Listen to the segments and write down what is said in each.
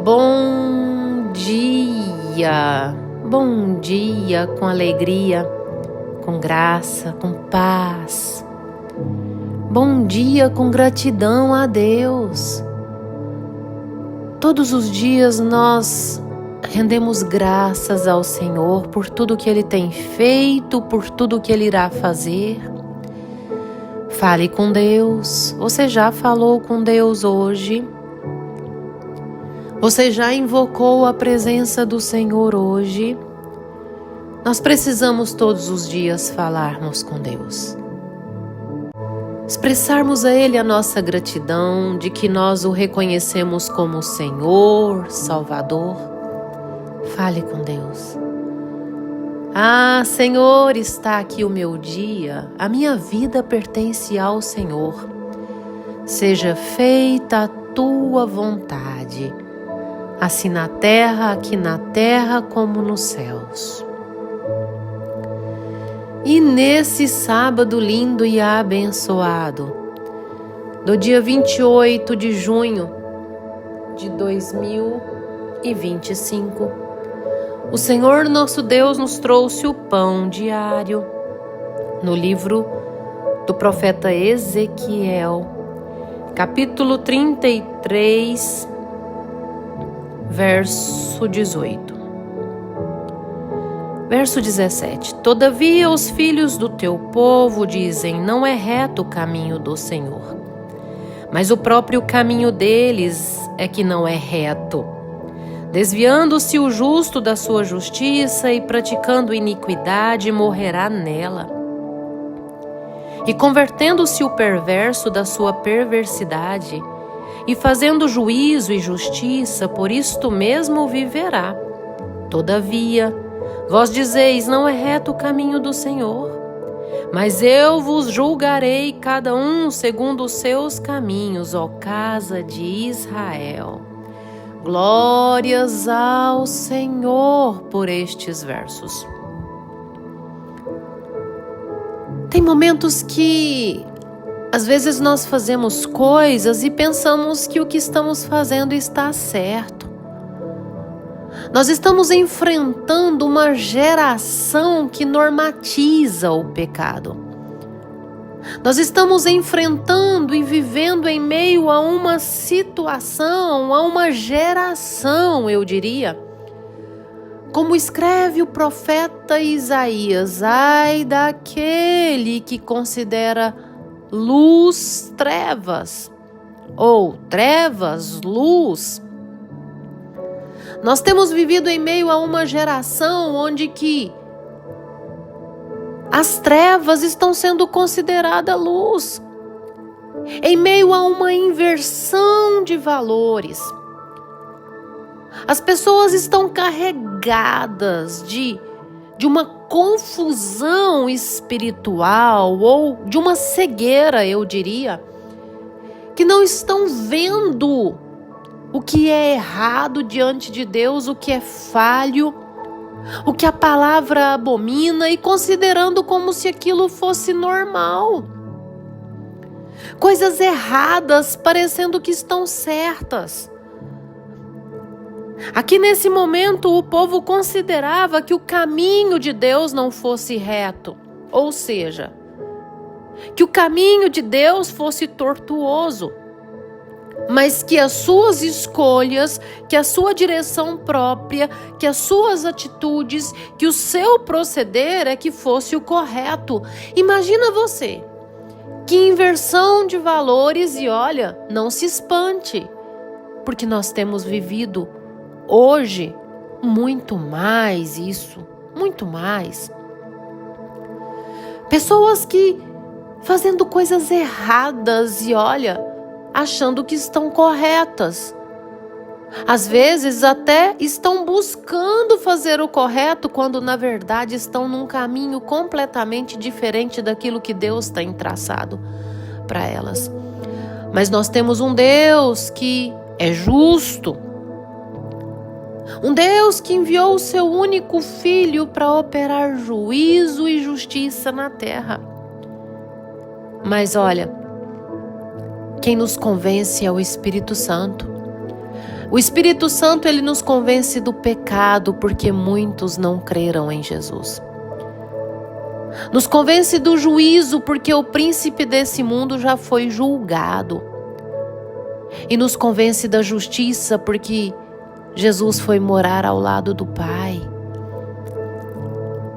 Bom dia, bom dia com alegria, com graça, com paz. Bom dia com gratidão a Deus. Todos os dias nós rendemos graças ao Senhor por tudo que Ele tem feito, por tudo que Ele irá fazer. Fale com Deus. Você já falou com Deus hoje? Você já invocou a presença do Senhor hoje? Nós precisamos todos os dias falarmos com Deus. Expressarmos a Ele a nossa gratidão de que nós o reconhecemos como Senhor, Salvador. Fale com Deus. Ah, Senhor, está aqui o meu dia, a minha vida pertence ao Senhor. Seja feita a tua vontade, assim na terra, aqui na terra, como nos céus. E nesse sábado lindo e abençoado, do dia 28 de junho de 2025, o Senhor nosso Deus nos trouxe o pão diário no livro do profeta Ezequiel, capítulo 33, verso 18. Verso 17. Todavia os filhos do teu povo dizem: não é reto o caminho do Senhor, mas o próprio caminho deles é que não é reto. Desviando-se o justo da sua justiça e praticando iniquidade, morrerá nela. E convertendo-se o perverso da sua perversidade, e fazendo juízo e justiça, por isto mesmo viverá. Todavia, vós dizeis: não é reto o caminho do Senhor, mas eu vos julgarei cada um segundo os seus caminhos, ó casa de Israel. Glórias ao Senhor por estes versos. Tem momentos que às vezes nós fazemos coisas e pensamos que o que estamos fazendo está certo. Nós estamos enfrentando uma geração que normatiza o pecado. Nós estamos enfrentando e vivendo em meio a uma situação, a uma geração, eu diria. Como escreve o profeta Isaías: ai daquele que considera luz trevas, ou trevas luz. Nós temos vivido em meio a uma geração onde que as trevas estão sendo consideradas luz, em meio a uma inversão de valores. As pessoas estão carregadas de uma confusão espiritual ou de uma cegueira, eu diria, que não estão vendo o que é errado diante de Deus, o que é falho, o que a palavra abomina, e considerando como se aquilo fosse normal. Coisas erradas parecendo que estão certas. Aqui nesse momento o povo considerava que o caminho de Deus não fosse reto, ou seja, que o caminho de Deus fosse tortuoso, mas que as suas escolhas, que a sua direção própria, que as suas atitudes, que o seu proceder é que fosse o correto. Imagina você, que inversão de valores, e olha, não se espante, porque nós temos vivido hoje muito mais isso, muito mais. Pessoas que fazendo coisas erradas e olha, achando que estão corretas. Às vezes até estão buscando fazer o correto, quando na verdade estão num caminho completamente diferente daquilo que Deus tem traçado para elas. Mas nós temos um Deus que é justo, um Deus que enviou o seu único Filho para operar juízo e justiça na terra. Mas olha, quem nos convence é o Espírito Santo. O Espírito Santo, ele nos convence do pecado porque muitos não creram em Jesus. Nos convence do juízo porque o príncipe desse mundo já foi julgado. E nos convence da justiça porque Jesus foi morar ao lado do Pai.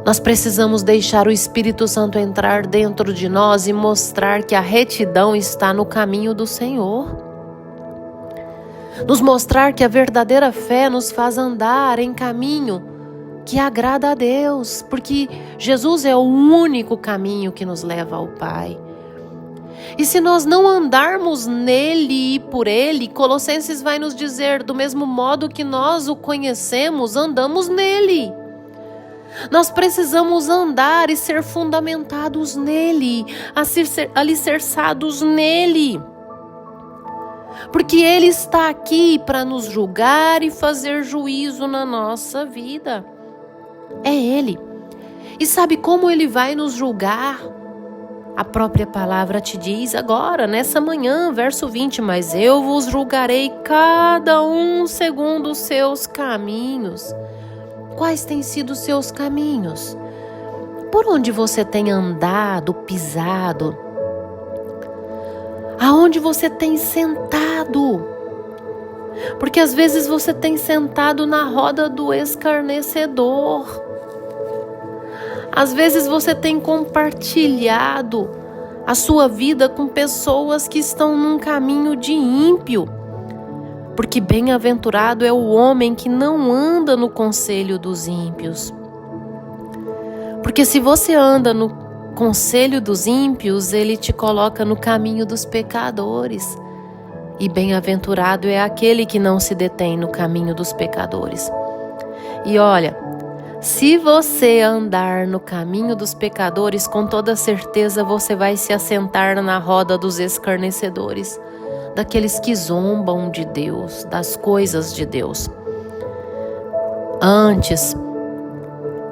Nós precisamos deixar o Espírito Santo entrar dentro de nós e mostrar que a retidão está no caminho do Senhor. Nos mostrar que a verdadeira fé nos faz andar em caminho que agrada a Deus, porque Jesus é o único caminho que nos leva ao Pai. E se nós não andarmos nele e por ele, Colossenses vai nos dizer, do mesmo modo que nós o conhecemos, andamos nele. Nós precisamos andar e ser fundamentados nele, alicerçados nele. Porque ele está aqui para nos julgar e fazer juízo na nossa vida. É ele. E sabe como ele vai nos julgar? A própria palavra te diz agora, nessa manhã, verso 20, mas eu vos julgarei cada um segundo os seus caminhos. Quais têm sido os seus caminhos? Por onde você tem andado, pisado? Aonde você tem sentado? Porque às vezes você tem sentado na roda do escarnecedor. Às vezes você tem compartilhado a sua vida com pessoas que estão num caminho de ímpio. Porque bem-aventurado é o homem que não anda no conselho dos ímpios. Porque se você anda no conselho dos ímpios, ele te coloca no caminho dos pecadores. E bem-aventurado é aquele que não se detém no caminho dos pecadores. E olha, se você andar no caminho dos pecadores, com toda certeza você vai se assentar na roda dos escarnecedores, daqueles que zombam de Deus, das coisas de Deus. Antes,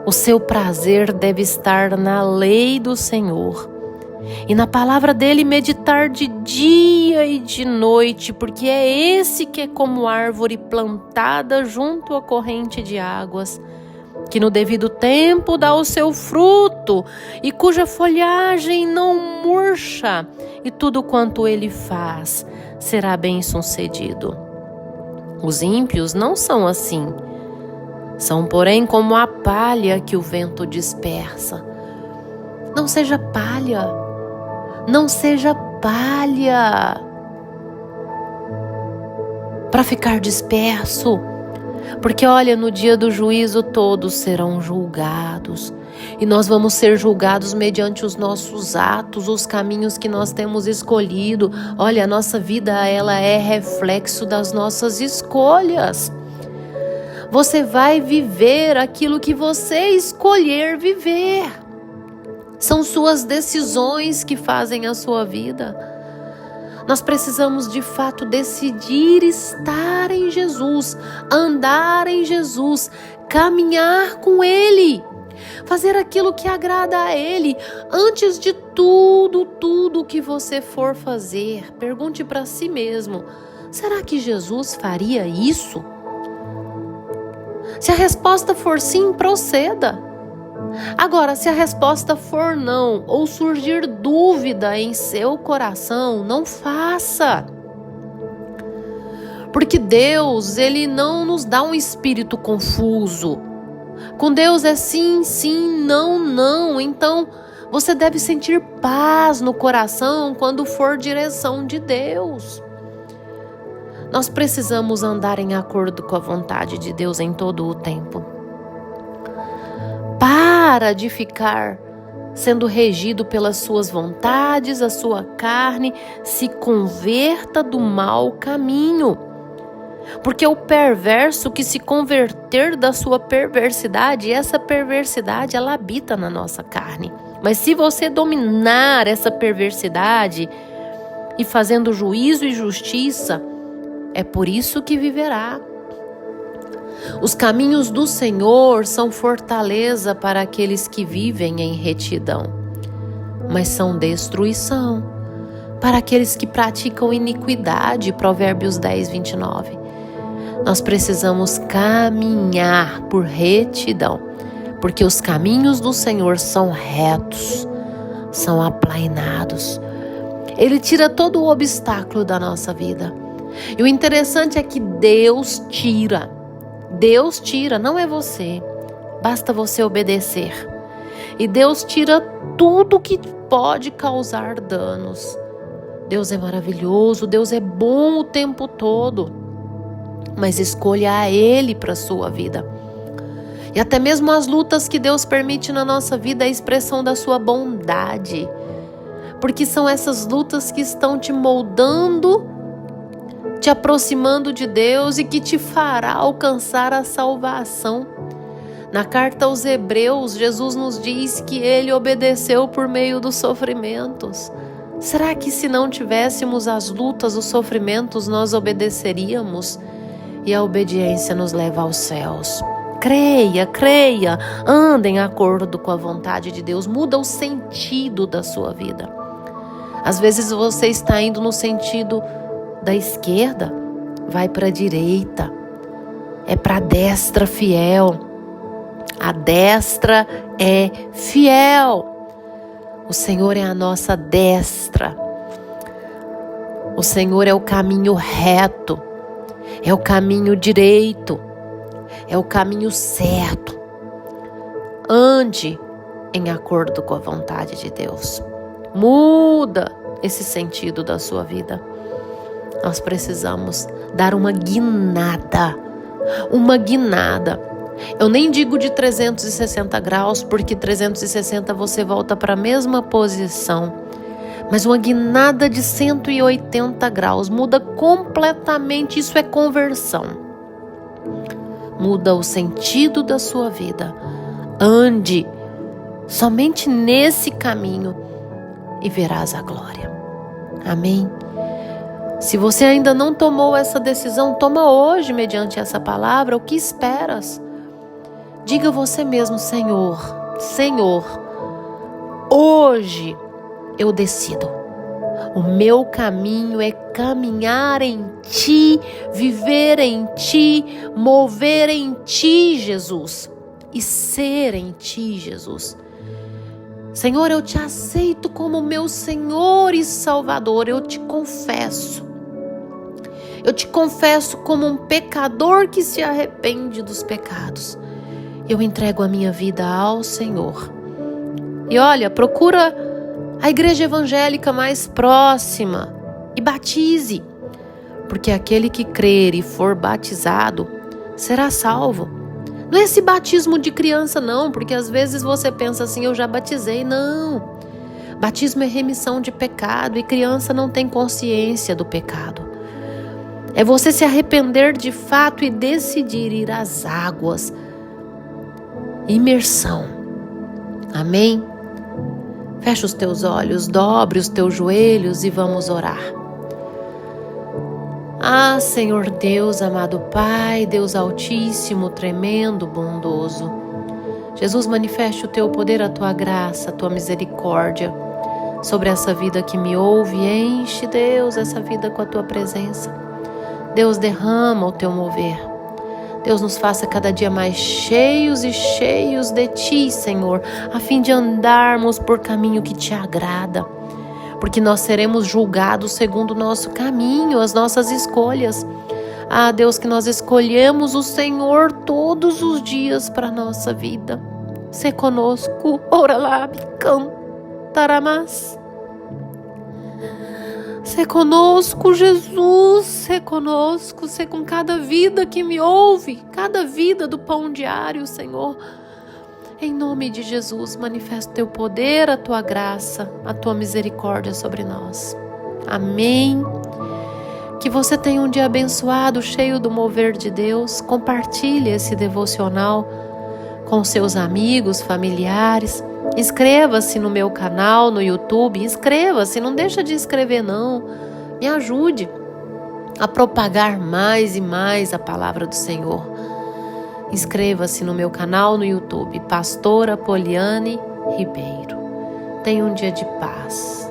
o seu prazer deve estar na lei do Senhor e na palavra dele meditar de dia e de noite, porque é esse que é como árvore plantada junto à corrente de águas, que no devido tempo dá o seu fruto e cuja folhagem não murcha, e tudo quanto ele faz será bem-sucedido. Os ímpios não são assim. São, porém, como a palha que o vento dispersa. Não seja palha. Não seja palha para ficar disperso. Porque, olha, no dia do juízo todos serão julgados. E nós vamos ser julgados mediante os nossos atos, os caminhos que nós temos escolhido. Olha, a nossa vida, ela é reflexo das nossas escolhas. Você vai viver aquilo que você escolher viver. São suas decisões que fazem a sua vida. Nós precisamos de fato decidir estar em Jesus, andar em Jesus, caminhar com Ele, fazer aquilo que agrada a Ele. Antes de tudo que você for fazer, pergunte para si mesmo: será que Jesus faria isso? Se a resposta for sim, proceda. Agora, se a resposta for não, ou surgir dúvida em seu coração, não faça. Porque Deus, Ele não nos dá um espírito confuso. Com Deus é sim, sim, não, não. Então, você deve sentir paz no coração quando for direção de Deus. Nós precisamos andar em acordo com a vontade de Deus em todo o tempo. Para de ficar sendo regido pelas suas vontades, a sua carne, se converta do mau caminho. Porque o perverso que se converter da sua perversidade, essa perversidade ela habita na nossa carne. Mas se você dominar essa perversidade e fazendo juízo e justiça, é por isso que viverá. Os caminhos do Senhor são fortaleza para aqueles que vivem em retidão, mas são destruição para aqueles que praticam iniquidade. Provérbios 10, 29. Nós precisamos caminhar por retidão, porque os caminhos do Senhor são retos, são aplainados. Ele tira todo o obstáculo da nossa vida. E o interessante é que Deus tira, não é você. Basta você obedecer. E Deus tira tudo que pode causar danos. Deus é maravilhoso, Deus é bom o tempo todo. Mas escolha a Ele para a sua vida. E até mesmo as lutas que Deus permite na nossa vida é a expressão da sua bondade. Porque são essas lutas que estão te moldando, te aproximando de Deus e que te fará alcançar a salvação. Na carta aos Hebreus, Jesus nos diz que Ele obedeceu por meio dos sofrimentos. Será que se não tivéssemos as lutas, os sofrimentos, nós obedeceríamos? E a obediência nos leva aos céus. Creia, anda em acordo com a vontade de Deus, muda o sentido da sua vida. Às vezes você está indo no sentido da esquerda, vai para a direita, é para a destra fiel. A destra é fiel. O Senhor é a nossa destra. O Senhor é o caminho reto, é o caminho direito, é o caminho certo. Ande em acordo com a vontade de Deus. Muda esse sentido da sua vida. Nós precisamos dar uma guinada. Eu nem digo de 360 graus, porque 360 você volta para a mesma posição. Mas uma guinada de 180 graus muda completamente, isso é conversão. Muda o sentido da sua vida. Ande somente nesse caminho e verás a glória. Amém? Se você ainda não tomou essa decisão, toma hoje mediante essa palavra. O que esperas? Diga você mesmo: Senhor, hoje eu decido. O meu caminho é caminhar em Ti, viver em Ti, mover em Ti, Jesus, e ser em Ti, Jesus. Senhor, eu Te aceito como meu Senhor e Salvador. Eu Te confesso como um pecador que se arrepende dos pecados. Eu entrego a minha vida ao Senhor. E olha, procura a igreja evangélica mais próxima e batize, porque aquele que crer e for batizado será salvo. Não é esse batismo de criança não, porque às vezes você pensa assim: eu já batizei. Não, batismo é remissão de pecado e criança não tem consciência do pecado. É você se arrepender de fato e decidir ir às águas. Imersão. Amém? Fecha os teus olhos, dobre os teus joelhos e vamos orar. Ah, Senhor Deus, amado Pai, Deus Altíssimo, tremendo, bondoso. Jesus, manifeste o Teu poder, a Tua graça, a Tua misericórdia sobre essa vida que me ouve. Enche, Deus, essa vida com a Tua presença. Deus, derrama o Teu mover. Deus, nos faça cada dia mais cheios e cheios de Ti, Senhor, a fim de andarmos por caminho que Te agrada, porque nós seremos julgados segundo o nosso caminho, as nossas escolhas. Ah, Deus, que nós escolhemos o Senhor todos os dias para a nossa vida. Sê conosco, ora lá, cantarás. Sê conosco, Jesus, sê conosco, sê com cada vida que me ouve, cada vida do pão diário, Senhor. Em nome de Jesus, manifesta o Teu poder, a Tua graça, a Tua misericórdia sobre nós. Amém. Que você tenha um dia abençoado, cheio do mover de Deus. Compartilhe esse devocional com seus amigos, familiares. Inscreva-se no meu canal no YouTube, inscreva-se, não deixa de inscrever não. Me ajude a propagar mais e mais a palavra do Senhor. Inscreva-se no meu canal no YouTube, Pastora Poliane Ribeiro. Tenha um dia de paz.